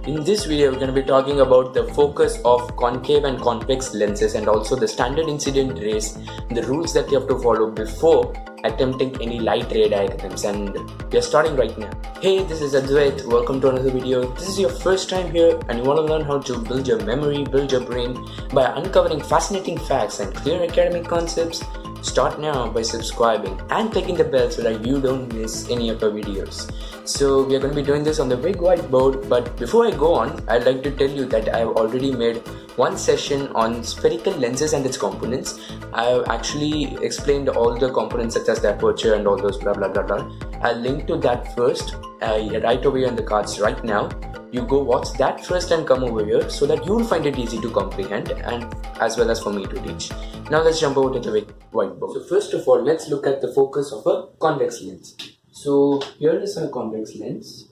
In this video, we're going to be talking about the focus of concave and convex lenses and also the standard incident rays, the rules that you have to follow before attempting any light ray diagrams. And we are starting right now. Hey, this is Advaiths. Welcome to another video. If this is your first time here and you want to learn how to build your memory, build your brain by uncovering fascinating facts and clear academic concepts, start now by subscribing and clicking the bell so that you don't miss any of our videos. So we are going to be doing this on the big whiteboard, but before I go on, I'd like to tell you that I have already made one session on spherical lenses and its components. I have actually explained all the components such as the aperture and all those blah blah blah blah. I'll link to that first right over here in the cards right now. You go watch that first and come over here so that you'll find it easy to comprehend and as well as for me to teach. Now let's jump over to the whiteboard. So first of all, let's look at the focus of a convex lens. So here is our convex lens.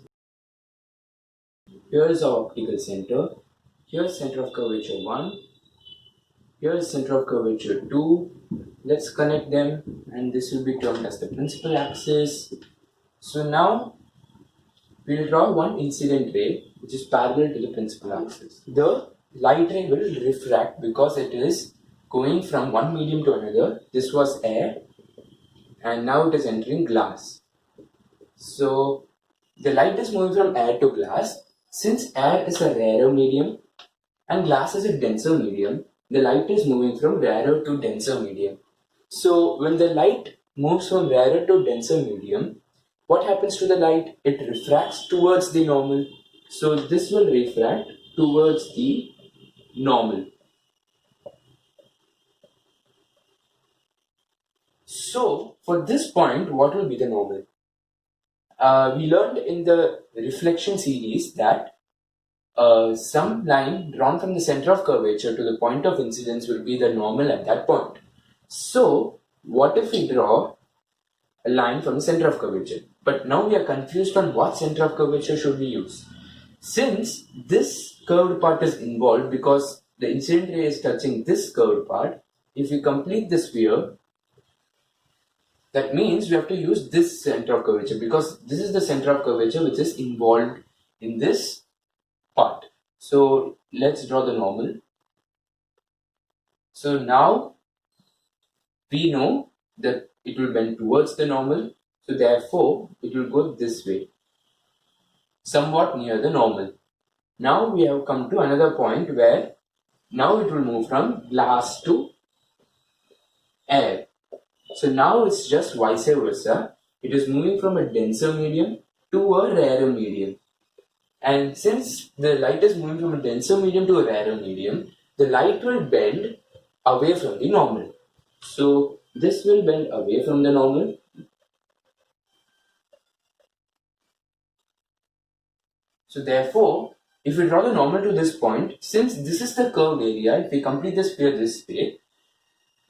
Here is our optical center. Here is center of curvature 1. Here is center of curvature 2. Let's connect them and this will be termed as the principal axis. So now we'll draw one incident ray which is parallel to the principal axis. The light ray will refract because it is going from one medium to another. This was air and now it is entering glass. So the light is moving from air to glass. Since air is a rarer medium and glass is a denser medium, the light is moving from rarer to denser medium. So when the light moves from rarer to denser medium, what happens to the light? It refracts towards the normal. So this will refract towards the normal. So for this point, what will be the normal? We learned in the reflection series that some line drawn from the center of curvature to the point of incidence will be the normal at that point. So what if we draw a line from the center of curvature? But now we are confused on what center of curvature should we use. Since this curved part is involved because the incident ray is touching this curved part, if we complete the sphere, that means we have to use this center of curvature because this is the center of curvature which is involved in this part. So let's draw the normal. So now we know that it will bend towards the normal. So therefore it will go this way, somewhat near the normal. Now we have come to another point where now it will move from glass to air. So now it's just vice versa. It is moving from a denser medium to a rarer medium. And since the light is moving from a denser medium to a rarer medium, the light will bend away from the normal. So this will bend away from the normal. So therefore, if we draw the normal to this point, since this is the curved area, if we complete the sphere this way,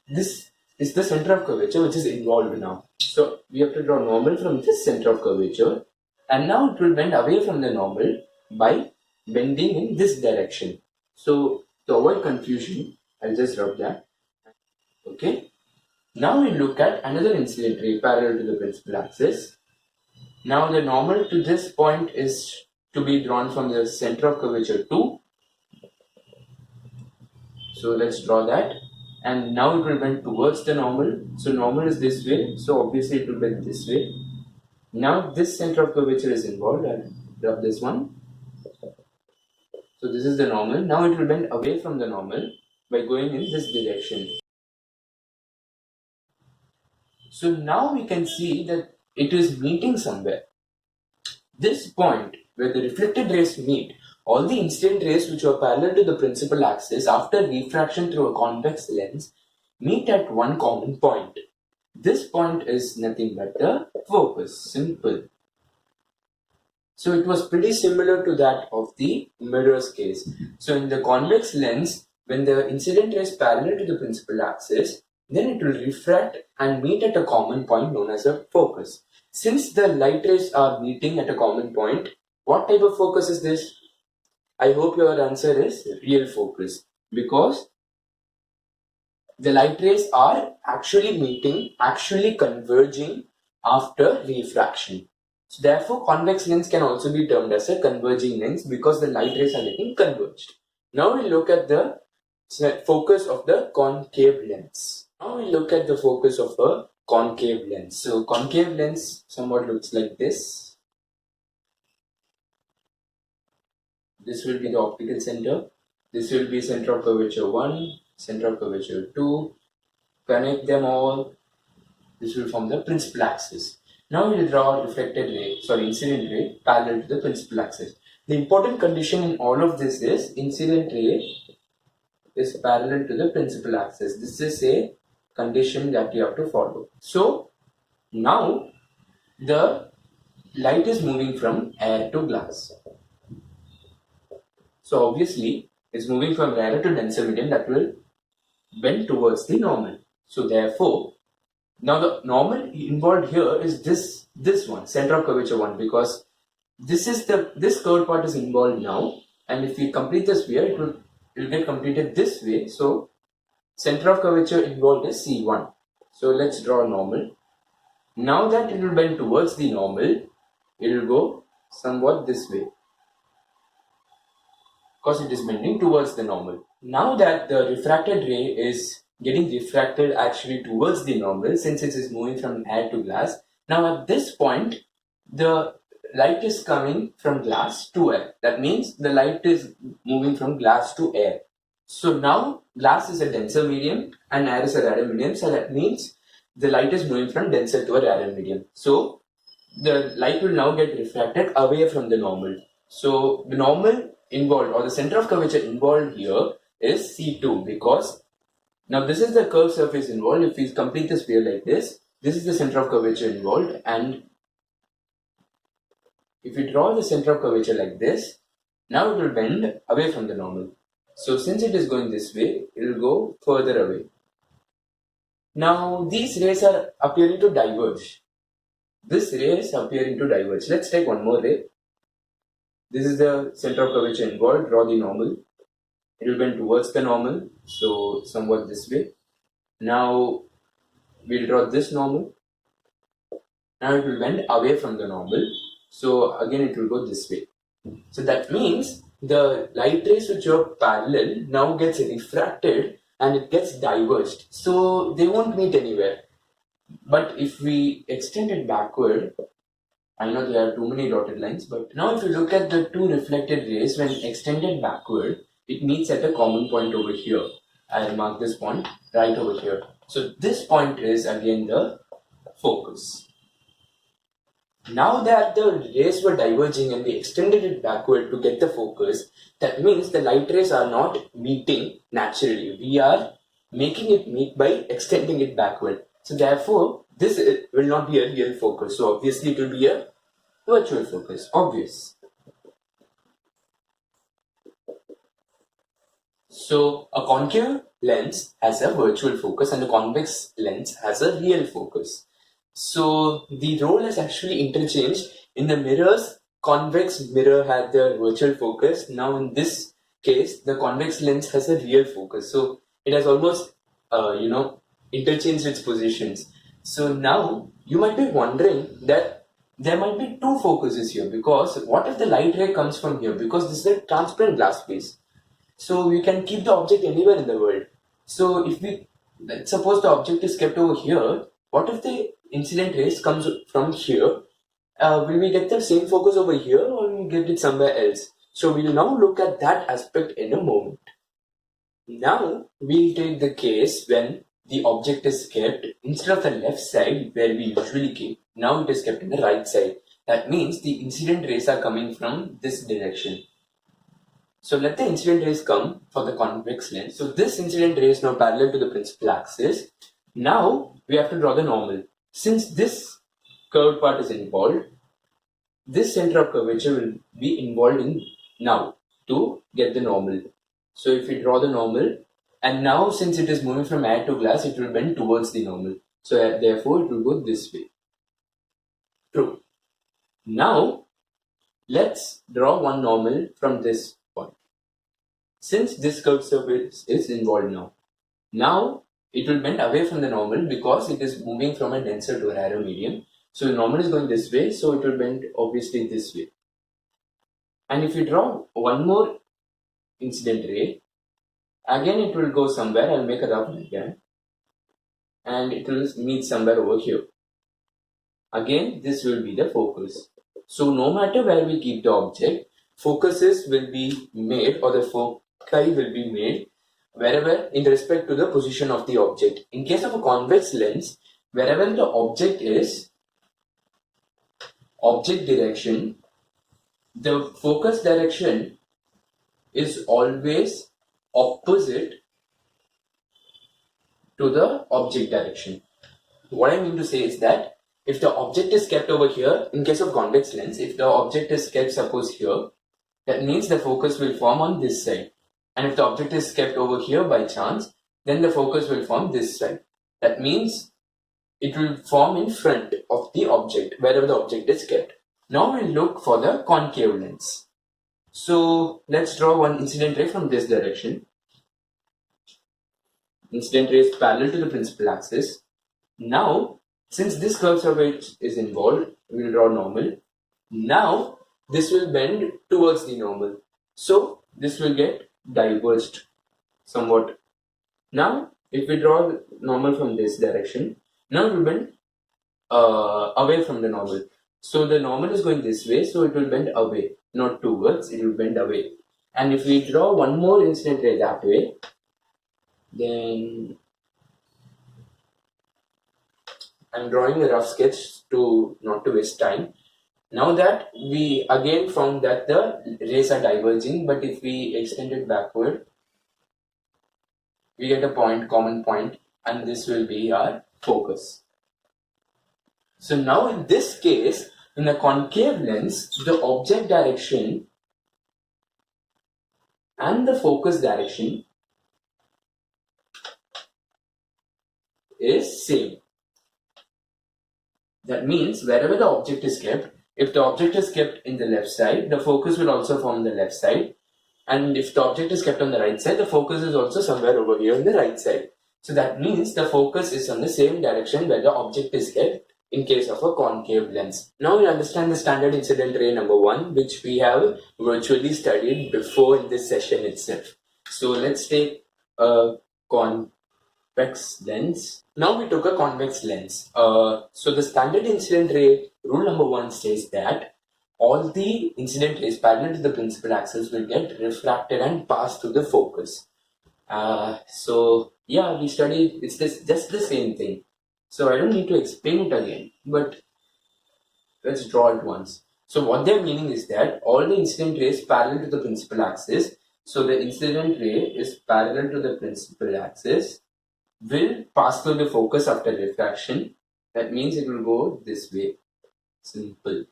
this is the center of curvature which is involved now. So we have to draw normal from this center of curvature and now it will bend away from the normal by bending in this direction. So to avoid confusion, I'll just rub that. Okay. Now we look at another incident ray parallel to the principal axis. Now the normal to this point is to be drawn from the center of curvature 2. So let's draw that. And now it will bend towards the normal. So normal is this way. So obviously it will bend this way. Now this center of curvature is involved. I'll rub this one. So this is the normal. Now it will bend away from the normal by going in this direction. So now we can see that it is meeting somewhere. This point where the reflected rays meet, all the incident rays which are parallel to the principal axis after refraction through a convex lens meet at one common point. This point is nothing but the focus, simple. So it was pretty similar to that of the mirror's case. So in the convex lens, when the incident rays parallel to the principal axis, then it will refract and meet at a common point known as a focus. Since the light rays are meeting at a common point, what type of focus is this? I hope your answer is real focus because the light rays are actually meeting, actually converging after refraction. So therefore, convex lens can also be termed as a converging lens because the light rays are getting converged. Now we look at the focus of the concave lens. Now we look at the focus of a concave lens. So concave lens somewhat looks like this. This will be the optical center. This will be center of curvature 1, center of curvature 2. Connect them all. This will form the principal axis. Now we will draw a incident ray parallel to the principal axis. The important condition in all of this is incident ray is parallel to the principal axis. This is a condition that you have to follow. So now the light is moving from air to glass. So obviously it's moving from rarer to denser medium that will bend towards the normal. So therefore, now the normal involved here is this one, center of curvature 1, because this curved part is involved now, and if we complete the sphere, it will get completed this way. So center of curvature involved is C1. So let's draw normal. Now that it will bend towards the normal, it will go somewhat this way, because it is bending towards the normal. Now that the refracted ray is getting refracted actually towards the normal, since it is moving from air to glass, now at this point the light is coming from glass to air. That means the light is moving from glass to air. So now glass is a denser medium and air is a rarer medium, so that means the light is moving from denser to a rarer medium. So the light will now get refracted away from the normal. So the normal involved, or the center of curvature involved here, is C2, because now this is the curved surface involved. If we complete the sphere like this is the center of curvature involved, and if we draw the center of curvature like this, now it will bend away from the normal. So since it is going this way, it will go further away. Now these rays are appearing to diverge. This ray is appearing to diverge. Let's take one more ray. This is the center of curvature involved. Draw the normal. It will bend towards the normal, so somewhat this way. Now we'll draw this normal. Now it will bend away from the normal, so again it will go this way. So that means the light rays which are parallel now gets refracted and it gets diverged, so they won't meet anywhere. But if we extend it backward, I know there are too many dotted lines, but now if you look at the two reflected rays when extended backward, it meets at a common point over here. I'll mark this point right over here. So this point is again the focus. Now that the rays were diverging and we extended it backward to get the focus, that means the light rays are not meeting naturally. We are making it meet by extending it backward. So therefore, this will not be a real focus. So obviously it will be a virtual focus. Obvious. So a concave lens has a virtual focus and a convex lens has a real focus. So the role is actually interchanged. In the mirrors, convex mirror had the virtual focus. Now in this case, the convex lens has a real focus. So it has almost, interchanged its positions. So now you might be wondering that there might be two focuses here, because what if the light ray comes from here? Because this is a transparent glass piece. So we can keep the object anywhere in the world. So if let's suppose the object is kept over here, what if the incident rays comes from here? Will we get the same focus over here, or will we get it somewhere else? So we'll now look at that aspect in a moment. Now we'll take the case when the object is kept instead of the left side where we usually keep. Now it is kept in the right side. That means the incident rays are coming from this direction. So let the incident rays come for the convex lens. So this incident ray is now parallel to the principal axis. Now we have to draw the normal. Since this curved part is involved, this center of curvature will be involved in now to get the normal. So if we draw the normal, and now since it is moving from air to glass, it will bend towards the normal. So therefore it will go this way. True. Now let's draw one normal from this point. Since this curved surface is involved now it will bend away from the normal because it is moving from a denser to a rarer medium. So the normal is going this way, so it will bend obviously this way. And if you draw one more incident ray, again it will go somewhere. I'll make a rough diagram, and it will meet somewhere over here. Again, this will be the focus. So no matter where we keep the object, focuses will be made, or the foci will be made wherever in respect to the position of the object. In case of a convex lens, wherever the object is, object direction, the focus direction is always opposite to the object direction. What I mean to say is that if the object is kept over here, in case of convex lens, if the object is kept suppose here, that means the focus will form on this side. And if the object is kept over here by chance, then the focus will form this side. That means it will form in front of the object, wherever the object is kept. Now we'll look for the concave lens. So let's draw one incident ray from this direction. Incident ray is parallel to the principal axis. Now, since this curve surface is involved, we will draw normal. Now, this will bend towards the normal. So, this will get diverged somewhat. Now, if we draw normal from this direction, now it will bend away from the normal. So, the normal is going this way, so it will bend away, not towards, it will bend away. And if we draw one more incident ray that way, then I'm drawing a rough sketch to not to waste time. Now that we again found that the rays are diverging, but if we extend it backward, we get a point, common point, and this will be our focus. So now in this case, in a concave lens, the object direction and the focus direction is same. That means wherever the object is kept, if the object is kept in the left side, the focus will also form the left side. And if the object is kept on the right side, the focus is also somewhere over here on the right side. So that means the focus is on the same direction where the object is kept in case of a concave lens. Now we understand the standard incident ray number 1, which we have virtually studied before in this session itself. So let's take a convex lens. Now we took a convex lens. So the standard incident ray rule number 1 says that all the incident rays parallel to the principal axis will get refracted and pass through the focus. So yeah, we studied, it's just the same thing. So I don't need to explain it again, but let's draw it once. So what they're meaning is that all the incident rays parallel to the principal axis, so the incident ray is parallel to the principal axis, will pass through the focus after refraction. That means it will go this way. Simple.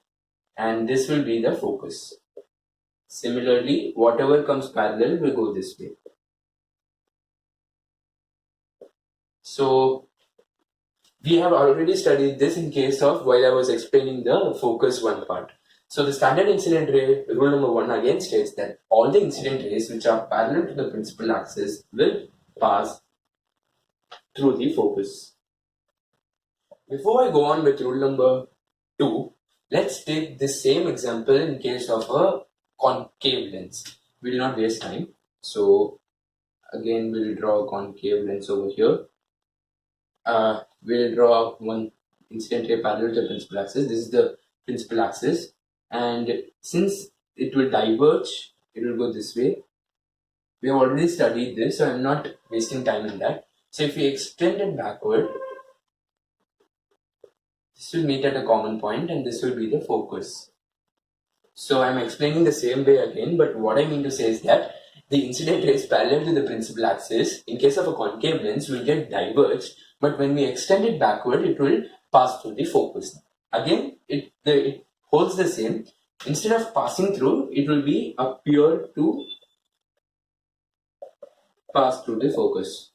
And this will be the focus. Similarly, whatever comes parallel will go this way. So we have already studied this in case of while I was explaining the focus one part. So the standard incident ray rule number 1 again states that all the incident rays which are parallel to the principal axis will pass through the focus. Before I go on with rule number 2, let's take the same example in case of a concave lens. We will not waste time. So again we'll draw a concave lens over here. We'll draw one incident ray parallel to the principal axis. This is the principal axis, and since it will diverge, it will go this way. We have already studied this, so I'm not wasting time in that. So if we extend it backward, this will meet at a common point and this will be the focus. So I'm explaining the same way again, but what I mean to say is that the incident rays parallel to the principal axis, in case of a concave lens, will get diverged, but when we extend it backward, it will pass through the focus. Again, it holds the same. Instead of passing through, it will be appear to pass through the focus.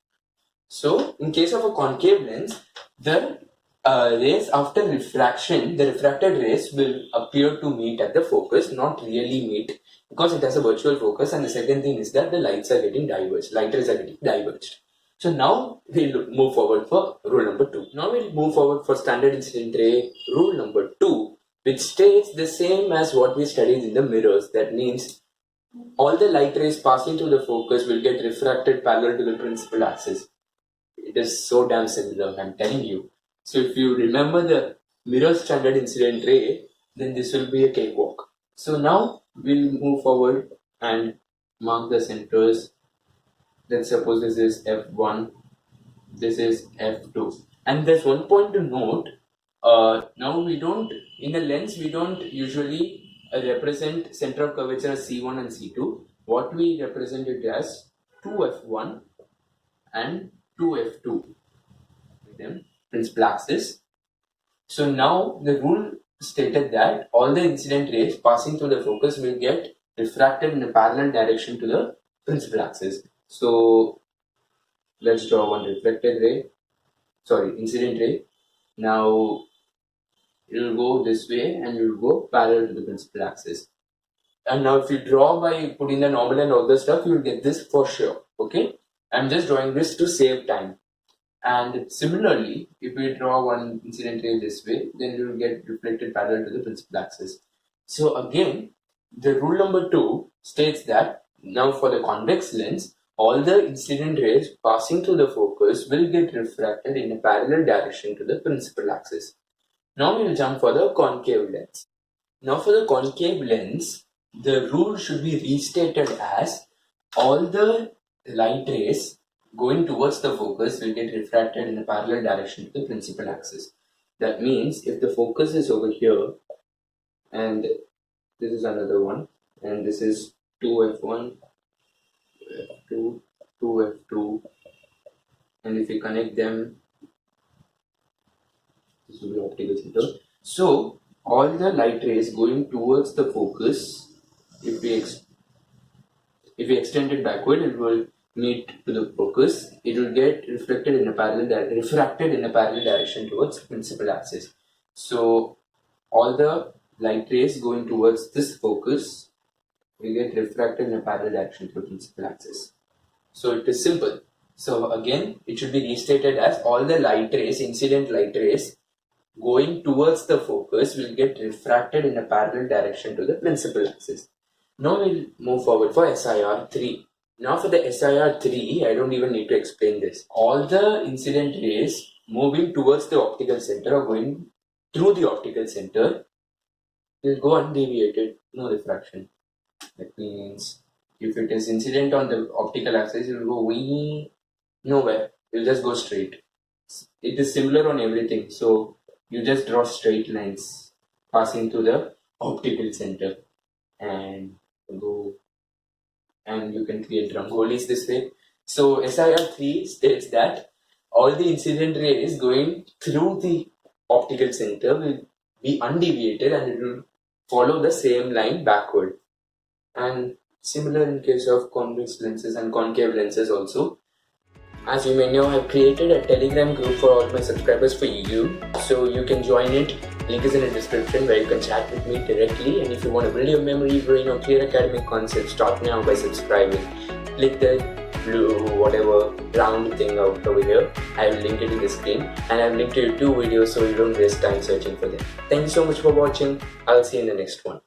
So, in case of a concave lens, the rays after refraction, the refracted rays will appear to meet at the focus, not really meet, because it has a virtual focus. And the second thing is that the lights are getting diverged, light rays are getting diverged. So now we'll move forward for rule number 2. Now we'll move forward for standard incident ray rule number 2, which states the same as what we studied in the mirrors. That means all the light rays passing through the focus will get refracted parallel to the principal axis. It is so damn similar, I'm telling you. So if you remember the mirror standard incident ray, then this will be a cakewalk. So now we'll move forward and mark the centers. Let's suppose this is F1, this is F2. And there's one point to note. Now we don't, in a lens, we don't usually represent center of curvature as C1 and C2. What we represent it as 2F1 and 2F2, them principal axis. So now the rule stated that all the incident rays passing through the focus will get refracted in a parallel direction to the principal axis. So let's draw one reflected ray, incident ray. Now it will go this way and it will go parallel to the principal axis. And now if you draw by putting the normal and all the stuff, you will get this for sure. Okay, I'm just drawing this to save time. And similarly, if we draw one incident ray this way, then it will get reflected parallel to the principal axis. So again, the rule number 2 states that now for the convex lens, all the incident rays passing through the focus will get refracted in a parallel direction to the principal axis. Now we will jump for the concave lens. Now for the concave lens, the rule should be restated as all the light rays going towards the focus will get refracted in a parallel direction to the principal axis. That means if the focus is over here and this is another one and this is 2F1, 2F2, 2F2, and if we connect them, this will be optical center. So all the light rays going towards the focus, if we extend it backward, it will meet to the focus. It will get refracted in a parallel direction towards the principal axis. So all the light rays going towards this focus will get refracted in a parallel direction to the principal axis. So it is simple. So again, it should be restated as all the light rays, incident light rays going towards the focus will get refracted in a parallel direction to the principal axis. Now we'll move forward for SIR 3. Now for the SIR 3, I don't even need to explain this. All the incident rays moving towards the optical center or going through the optical center will go undeviated, no refraction. That means if it is incident on the optical axis, it will go nowhere. It will just go straight. It is similar on everything. So you just draw straight lines passing through the optical center and go, and you can create rangolis this way. So SIR 3 states that all the incident rays going through the optical center will be undeviated and it will follow the same line backward. And similar in case of convex lenses and concave lenses also. As you may know, I've created a Telegram group for all my subscribers for you, so you can join it. Link is in the description where you can chat with me directly. And if you want to build your memory, brain, or clear academic concepts, start now by subscribing. Click the blue whatever round thing out over here. I will link it in the screen, and I've linked to 2 videos so you don't waste time searching for them. Thank you so much for watching. I'll see you in the next one.